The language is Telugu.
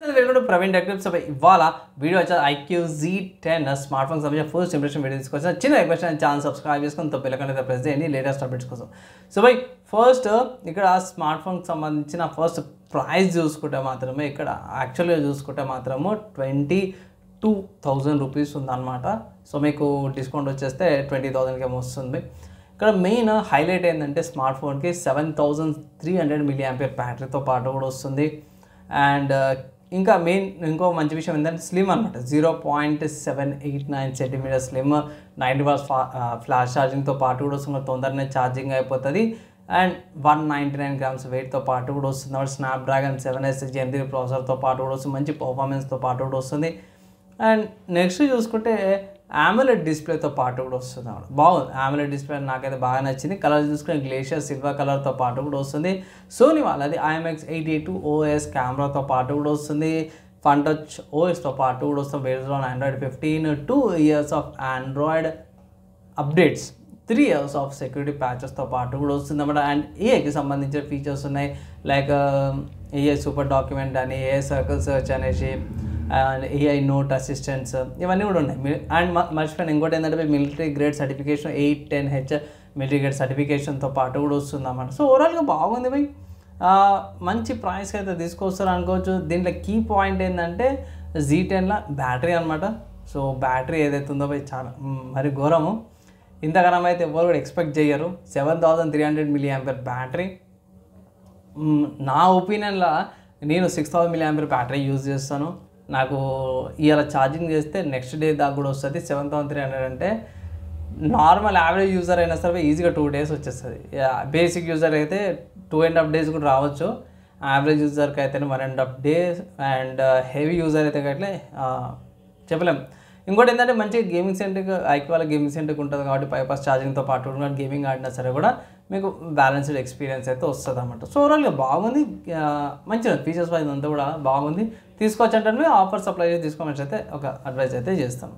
Welcome to Praveen technique. So ఇవాళ వీడియో వచ్చేది ఐక్యూ Z10 స్మార్ట్ ఫోన్ సంబంధించిన ఫస్ట్ ఇంప్రెషన్ వీడియో తీసుకొచ్చిన చిన్న రిక్వెస్ట్ అని ఛానల్ సబ్స్క్రైబ్ చేసుకొని పిల్లకంటే ప్రెస్ చేయండి లేటెస్ట్ అప్డేట్స్ కోసం. సో ఫస్ట్ ఇక్కడ స్మార్ట్ ఫోన్కి సంబంధించిన ఫస్ట్ ప్రైస్ చూసుకుంటే మాత్రమే ఇక్కడ యాక్చువల్గా చూసుకుంటే మాత్రము 22,000 రూపీస్ ఉందన్నమాట. సో మీకు డిస్కౌంట్ వచ్చేస్తే 20,000కి ఏమో వస్తుంది. ఇక్కడ మెయిన్ హైలైట్ ఏంటంటే స్మార్ట్ ఫోన్కి 7300 mAh బ్యాటరీతో పాటు కూడా వస్తుంది. అండ్ ఇంకా ఇంకో మంచి విషయం ఏంటంటే స్లిమ్ అనమాట, 0.789 సెంటీమీటర్ స్లిమ్, 90 వాట్స్ ఫ్లాష్ ఛార్జింగ్తో పాటు కూడా వస్తుంది, తొందరనే ఛార్జింగ్ అయిపోతుంది. అండ్ 199 గ్రామ్స్ వెయిట్తో పాటు కూడా వస్తుంది. స్నాప్డ్రాగన్ 7S Gen 3 ప్రాసెసర్తో పాటు కూడా వస్తుంది, మంచి పర్ఫార్మెన్స్తో పాటు కూడా వస్తుంది. అండ్ నెక్స్ట్ చూసుకుంటే AMOLED డిస్ప్లేతో పాటు కూడా వస్తుంది అన్నమాట. బాగుంది AMOLED డిస్ప్లే, నాకైతే బాగా నచ్చింది. కలర్ చూసుకునే గ్లేషియర్ సిల్వర్ కలర్తో పాటు కూడా వస్తుంది. సోనీ వాళ్ళది IMX882 OS కెమెరాతో పాటు కూడా వస్తుంది. ఫన్ టచ్ OSతో పాటు కూడా వస్తుంది. Based on Android 15, 2 years of Android updates, 3 years of security ప్యాచెస్తో పాటు కూడా వస్తుంది అన్నమాట. అండ్ ఏఐకి సంబంధించిన ఫీచర్స్ ఉన్నాయి, లైక్ AI సూపర్ డాక్యుమెంట్ అని, AI సర్కిల్ సెర్చ్ అనేసి, అండ్ AI నోట్ అసిస్టెంట్స్, ఇవన్నీ కూడా ఉన్నాయి. అండ్ మర్చిపోయిన ఇంకోటి ఏంటంటే military grade certification 810H military grade సర్టిఫికేషన్తో పాటు కూడా వస్తుంది అన్నమాట. సో ఓవరాల్గా బాగుంది భయ్, మంచి ప్రైస్కి అయితే తీసుకొస్తారు అనుకోవచ్చు. దీంట్లో కీ పాయింట్ ఏంటంటే Z10లో బ్యాటరీ అనమాట. సో బ్యాటరీ ఏదైతే ఉందో భయ్ చాలా మరి ఘోరము, ఇంతకన్నా అయితే ఎవరు కూడా ఎక్స్పెక్ట్ చేయరు. 7300 mAh బ్యాటరీ. నా ఒపీనియన్లో నేను 6000 mAh బ్యాటరీ యూజ్ చేస్తాను. నాకు ఇవాళ ఛార్జింగ్ చేస్తే నెక్స్ట్ డే దాకా కూడా వస్తుంది. 7300 అంటే నార్మల్ యావరేజ్ యూజర్ అయినా సరే ఈజీగా 2 days వచ్చేస్తుంది. బేసిక్ యూజర్ అయితే 2.5 days కూడా రావచ్చు. యావరేజ్ యూజర్కి అయితే 1.5 days, అండ్ హెవీ యూజర్ అయితే అట్లే చెప్పలేం. ఇంకోటి ఏంటంటే మంచి గేమింగ్ సెంటర్కి ఐక్యూల గేమింగ్ సెంటర్కి ఉంటుంది కాబట్టి బైపాస్ ఛార్జింగ్తో పాటు గేమింగ్ ఆడినా సరే కూడా మీకు బ్యాలెన్స్డ్ ఎక్స్పీరియన్స్ అయితే వస్తుంది అన్నమాట. సో ఓవరాల్గా బాగుంది, మంచిగా ఫీచర్స్ వైజ్ అంతా కూడా బాగుంది. తీసుకోవచ్చు అంటే ఆఫర్ సప్లై చేసి తీసుకోమని అయితే ఒక అడ్వైస్ అయితే చేస్తాను.